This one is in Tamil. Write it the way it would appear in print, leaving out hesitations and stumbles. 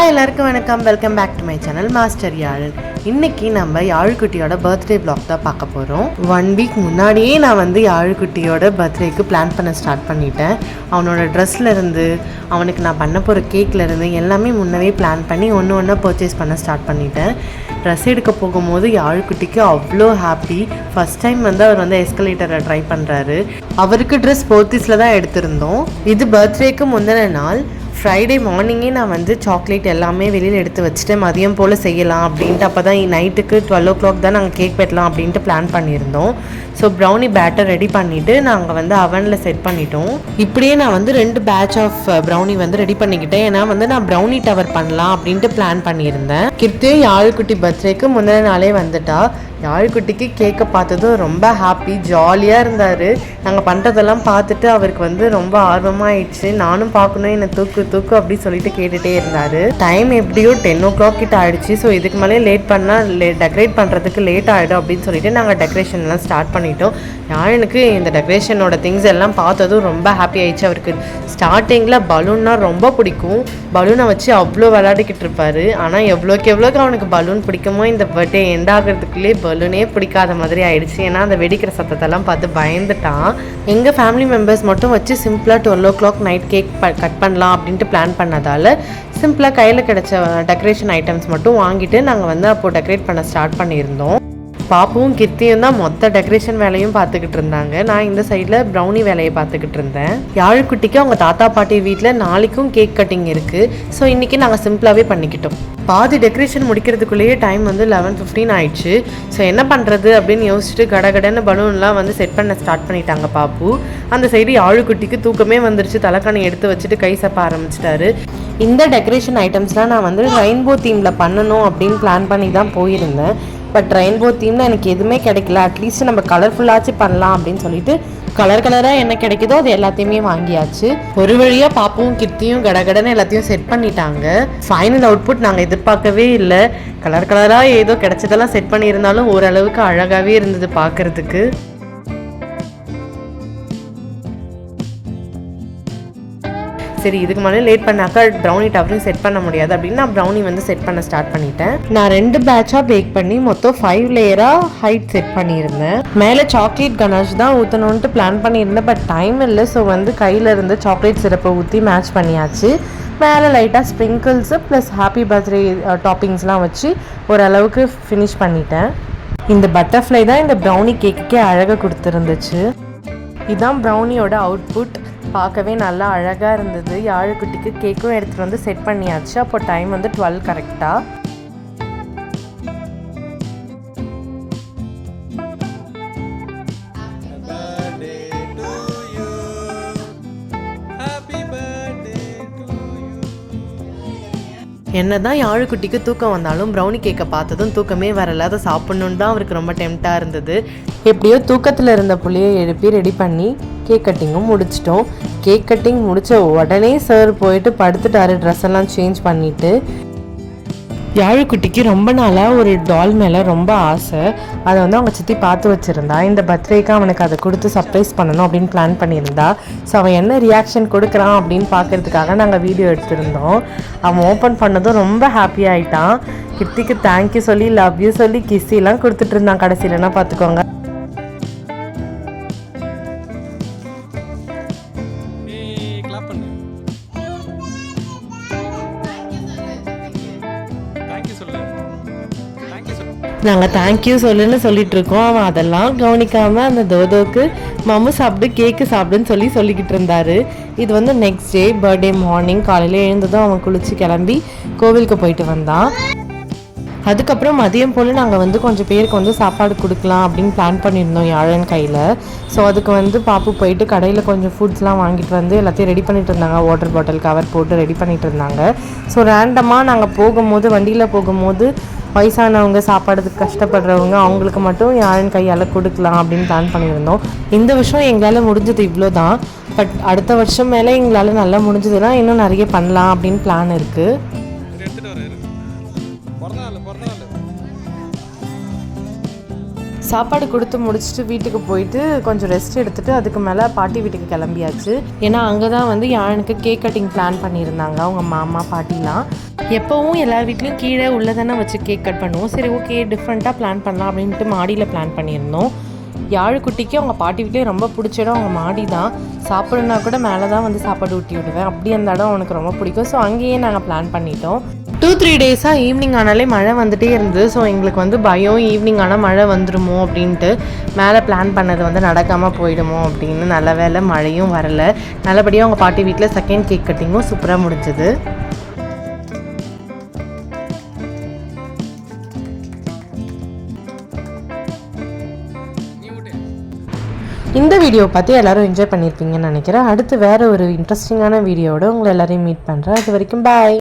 ஹாய் எல்லாருக்கும் வணக்கம். Welcome back to my channel master Yazh. இன்றைக்கி நம்ம யாழ்குட்டியோட பர்த்டே வ்ளாக் தான் பார்க்க போகிறோம். 1 வீக் முன்னாடியே நான் வந்து யாழ்குட்டியோட பர்த்டேக்கு பிளான் பண்ண ஸ்டார்ட் பண்ணிட்டேன். அவனோட ட்ரெஸ்லேருந்து அவனுக்கு நான் பண்ண போகிற கேக்லேருந்து எல்லாமே முன்னவே பிளான் பண்ணி ஒன்று ஒன்றா பர்ச்சேஸ் பண்ண ஸ்டார்ட் பண்ணிட்டேன். ட்ரெஸ் எடுக்க போகும்போது யாழ்குட்டிக்கு அவ்வளோ ஹாப்பி. ஃபஸ்ட் டைம் வந்து அவர் வந்து எஸ்கலேட்டரை ட்ரை பண்ணுறாரு. அவருக்கு ட்ரெஸ் போர்த்திஸில் தான் எடுத்திருந்தோம். இது பர்த்டேக்கு முந்தின நாள் ஃப்ரைடே மார்னிங்கே நான் வந்து சாக்லேட் எல்லாமே வெளியில் எடுத்து வச்சுட்டு மதியம் போல் செய்யலாம் அப்படின்ட்டு. அப்போ தான் நைட்டுக்கு 12 o'clock தான் நாங்கள் கேக் வெட்டலாம் அப்படின்ட்டு பிளான் பண்ணியிருந்தோம். ஸோ ப்ரௌனி பேட்டர் ரெடி பண்ணிவிட்டு நாங்கள் வந்து அவனில் செட் பண்ணிட்டோம். இப்படியே நான் வந்து 2 பேட்ச் ஆஃப் ப்ரௌனி வந்து ரெடி பண்ணிக்கிட்டேன். ஏன்னா வந்து நான் ப்ரௌனி டவர் பண்ணலாம் அப்படின்ட்டு பிளான் பண்ணியிருந்தேன். கிருத்தியும் யாழ்குட்டி பர்த்டேக்கு முந்தின நாளே வந்துட்டா. யாழ்குட்டிக்கு கேக்கை பார்த்ததும் ரொம்ப ஹாப்பி, ஜாலியாக இருந்தார். நாங்கள் பண்ணுறதெல்லாம் பார்த்துட்டு அவருக்கு வந்து ரொம்ப ஆர்வமாகிடுச்சு. நானும் பார்க்கணும், என்னை தூக்கு அப்படி சொல்லிட்டு கேட்டுகிட்டே இருந்தார். டைம் எப்படியோ 10 o'clock கிட்ட ஆகிடுச்சு. ஸோ இதுக்கு மேலே லேட் பண்ணால் டெக்கரேட் பண்ணுறதுக்கு லேட் ஆகிடும் அப்படின்னு சொல்லிட்டு நாங்கள் டெக்கரேஷன்லாம் ஸ்டார்ட் பண்ணிட்டோம். யாழுக்கு இந்த டெக்கரேஷனோட திங்ஸ் எல்லாம் பார்த்ததும் ரொம்ப ஹாப்பி ஆகிடுச்சு. அவருக்கு ஸ்டார்டிங்கில் பலூன்னா ரொம்ப பிடிக்கும். பலூனை வச்சு அவ்வளோ விளையாடிக்கிட்டு இருப்பார். ஆனால் எவ்வளோக்கு அவனுக்கு பலூன் பிடிக்குமோ இந்த பர்த்டே எண்ட் ஆகிறதுக்குள்ளே பலூனே பிடிக்காத மாதிரி ஆயிடுச்சு. ஏன்னா அந்த வெடிக்கிற சத்தத்தெல்லாம் பார்த்து பயந்துட்டான். எங்கள் ஃபேமிலி மெம்பர்ஸ் மட்டும் வச்சு சிம்பிளாக 12 o'clock நைட் கேக் கட் பண்ணலாம் அப்படின்ட்டு பிளான் பண்ணதால் சிம்பிளாக கையில் கிடச்ச டெக்கரேஷன் ஐட்டம்ஸ் மட்டும் வாங்கிட்டு நாங்கள் வந்து அப்போது டெக்கரேட் பண்ண ஸ்டார்ட் பண்ணியிருந்தோம். பாப்புவும் கிருத்தியும் தான் மொத்த டெக்கரேஷன் வேலையும் பார்த்துக்கிட்டு இருந்தாங்க. நான் இந்த சைடில் ப்ரௌனி வேலையை பார்த்துக்கிட்டு இருந்தேன். யாழ்குட்டிக்கு அவங்க தாத்தா பாட்டி வீட்டில் நாளைக்கும் கேக் கட்டிங் இருக்குது. ஸோ இன்றைக்கி நாங்கள் சிம்பிளாகவே பண்ணிக்கிட்டோம். பாதி டெக்கரேஷன் முடிக்கிறதுக்குள்ளேயே டைம் வந்து 11:15 ஆயிடுச்சு. ஸோ என்ன பண்ணுறது அப்படின்னு யோசிச்சுட்டு கடகடன்னு பலூன்லாம் வந்து செட் பண்ண ஸ்டார்ட் பண்ணிட்டாங்க பாப்பு. அந்த சைடு யாழ்குட்டிக்கு தூக்கமே வந்துருச்சு. தலைக்காணி எடுத்து வச்சுட்டு கை சப்ப ஆரம்பிச்சிட்டாரு. இந்த டெக்கரேஷன் ஐட்டம்ஸ்லாம் நான் வந்து ரெயின்போ தீமில் பண்ணணும் அப்படின்னு பிளான் பண்ணி தான் போயிருந்தேன். பட் ரெயின்போ தீமில் எனக்கு எதுவுமே கிடைக்கல. அட்லீஸ்ட் நம்ம கலர்ஃபுல்லாச்சு பண்ணலாம் அப்படின்னு சொல்லிட்டு கலராக என்ன கிடைக்குதோ அது எல்லாத்தையுமே வாங்கியாச்சு. ஒரு வழியாக பாப்பும் கிருத்தியும் கடகடன்னு எல்லாத்தையும் செட் பண்ணிட்டாங்க. ஃபைனல் அவுட்புட் நாங்கள் எதிர்பார்க்கவே இல்லை. கலராக ஏதோ கிடைச்சதெல்லாம் செட் பண்ணியிருந்தாலும் ஓரளவுக்கு அழகாகவே இருந்தது பார்க்குறதுக்கு. சரி, இதுக்கு மேலே லேட் பண்ணாக்கா ப்ரௌனி டவரையும் செட் பண்ண முடியாது அப்படின்னு நான் ப்ரௌனி வந்து செட் பண்ண ஸ்டார்ட் பண்ணிட்டேன். நான் 2 பேட்சாக பேக் பண்ணி மொத்தம் 5 லேயராக ஹைட் செட் பண்ணியிருந்தேன். மேலே சாக்லேட் கனாஷ் தான் ஊற்றணுன்ட்டு பிளான் பண்ணியிருந்தேன். பட் டைம் இல்லை. ஸோ வந்து கையில் இருந்து சாக்லேட் சிரப்பை ஊற்றி மேட்ச் பண்ணியாச்சு. மேலே லைட்டாக ஸ்ப்ரிங்கிள்ஸு ப்ளஸ் ஹாப்பி பர்த்டே டாப்பிங்ஸ்லாம் வச்சு ஓரளவுக்கு ஃபினிஷ் பண்ணிட்டேன். இந்த பட்டர்ஃப்ளை தான் இந்த ப்ரௌனி கேக்குக்கே அழகாக கொடுத்துருந்துச்சு. இதுதான் ப்ரௌனியோட அவுட்புட். பார்க்கவே நல்லா அழகாக இருந்தது. யாழ்குட்டிக்கு கேக்கும் எடுத்துகிட்டு வந்து செட் பண்ணியாச்சு. அப்போ டைம் வந்து 12 கரெக்டாக. என்ன தான் யாழ்குட்டிக்கு தூக்கம் வந்தாலும் ப்ரௌனி கேக்கை பார்த்ததும் தூக்கமே வரல. அதை சாப்பிட்ணுன்னு தான் அவருக்கு ரொம்ப டெம்ப்டாக இருந்தது. எப்படியோ தூக்கத்தில் இருந்த புள்ளையை எழுப்பி ரெடி பண்ணி கேக் கட்டிங்கும் முடிச்சிட்டோம். கேக் கட்டிங் முடித்த உடனே சார் போயிட்டு படுத்துட்டாரு ட்ரெஸ் எல்லாம் சேஞ்ச் பண்ணிவிட்டு. யாழ்குட்டிக்கு ரொம்ப நாளாக ஒரு டால் மேலே ரொம்ப ஆசை. அதை வந்து அவங்க சித்தி பார்த்து வச்சுருந்தா. இந்த பர்த்டேக்கு அவனுக்கு அதை கொடுத்து சர்ப்ரைஸ் பண்ணணும் அப்படின்னு பிளான் பண்ணியிருந்தா. ஸோ அவன் என்ன ரியாக்ஷன் கொடுக்குறான் அப்படின்னு பார்க்குறதுக்காக நாங்கள் வீடியோ எடுத்திருந்தோம். அவன் ஓப்பன் பண்ணதும் ரொம்ப ஹாப்பி ஆகிட்டான். கித்திக்கு தேங்க்யூ சொல்லி லவ் யூ சொல்லி கிஸ்ஸிலாம் கொடுத்துட்டு இருந்தான். கடைசியிலன்னா பார்த்துக்கோங்க. நாங்கள் தேங்க்யூ சொல்லுன்னு சொல்லிட்டு இருக்கோம். அவன் அதெல்லாம் கவனிக்காமல் அந்த தோதோக்கு மம்மு சாப்பிட்டு கேக்கு சாப்பிடுன்னு சொல்லிக்கிட்டு இருந்தார். இது வந்து நெக்ஸ்ட் டே பர்த்டே மார்னிங் காலையில் எழுந்ததும் அவன் குளிச்சு கிளம்பி கோவிலுக்கு போயிட்டு வந்தான். அதுக்கப்புறம் மதியம் போல் நாங்கள் வந்து கொஞ்சம் பேருக்கு வந்து சாப்பாடு கொடுக்கலாம் அப்படின்னு பிளான் பண்ணியிருந்தோம் யாழன் கையில். ஸோ அதுக்கு வந்து பாப்பு போயிட்டு கடையில் கொஞ்சம் ஃபுட்ஸ்லாம் வாங்கிட்டு வந்து எல்லாத்தையும் ரெடி பண்ணிட்டு இருந்தாங்க. வாட்டர் பாட்டில் கவர் போட்டு ரெடி பண்ணிட்டு இருந்தாங்க. ஸோ ரேண்டமாக நாங்கள் போகும்போது வண்டியில் போகும்போது வயசானவங்க சாப்பாடுக்கு கஷ்டப்படுறவங்க அவங்களுக்கு மட்டும் யாழின் கையால் கொடுக்கலாம் அப்படின்னு பிளான் பண்ணியிருந்தோம். இந்த வருஷம் எங்களால் முடிஞ்சது இவ்வளோ தான். பட் அடுத்த வருஷம் மேலே எங்களால் நல்லா முடிஞ்சதுன்னா இன்னும் நிறைய பண்ணலாம் அப்படின்னு பிளான் இருக்குது. சாப்பாடு கொடுத்து முடிச்சுட்டு வீட்டுக்கு போயிட்டு கொஞ்சம் ரெஸ்ட் எடுத்துகிட்டு அதுக்கு மேலே பாட்டி வீட்டுக்கு கிளம்பியாச்சு. ஏன்னா அங்கே தான் வந்து யாழுக்கு கேக் கட்டிங் பிளான் பண்ணியிருந்தாங்க அவங்க மாமா பாட்டிலாம். எப்போவும் எல்லா வீட்லேயும் கீழே உள்ளே தானே வச்சு கேக் கட் பண்ணுவோம். சரி ஓகே டிஃப்ரெண்ட்டாக பிளான் பண்ணலாம் அப்படின்ட்டு மாடியில் பிளான் பண்ணியிருந்தோம். யாழுக்குட்டிக்கு அவங்க பாட்டி வீட்லேயே ரொம்ப பிடிச்ச இடம் அவங்க மாடி தான். சாப்பிட்ணுன்னா கூட மேலே தான் வந்து சாப்பாடு ஊட்டி விடுவேன். அப்படி அந்த இடம் அவனுக்கு ரொம்ப பிடிக்கும். ஸோ அங்கேயே நாங்கள் பிளான் பண்ணிட்டோம். 2-3 டேஸாக ஈவினிங் ஆனாலே மழை வந்துகிட்டே இருந்தது. ஸோ எங்களுக்கு வந்து பயம் ஈவினிங் ஆனால் மழை வந்துடுமோ அப்படின்ட்டு. மேலே பிளான் பண்ணது வந்து நடக்காமல் போயிடுமோ அப்படின்னு. நல்ல வேளை மழையும் வரலை. நல்லபடியாக அவங்க பாட்டி வீட்டில் செகண்ட் கேக் கட்டிங்கும் சூப்பராக முடிஞ்சுது. இந்த வீடியோ பார்த்து எல்லோரும் என்ஜாய் பண்ணியிருப்பீங்கன்னு நினைக்கிறேன். அடுத்து வேறு ஒரு இன்ட்ரெஸ்டிங்கான வீடியோவோட உங்களை எல்லோரையும் மீட் பண்ணுறேன். அது வரைக்கும் பாய்.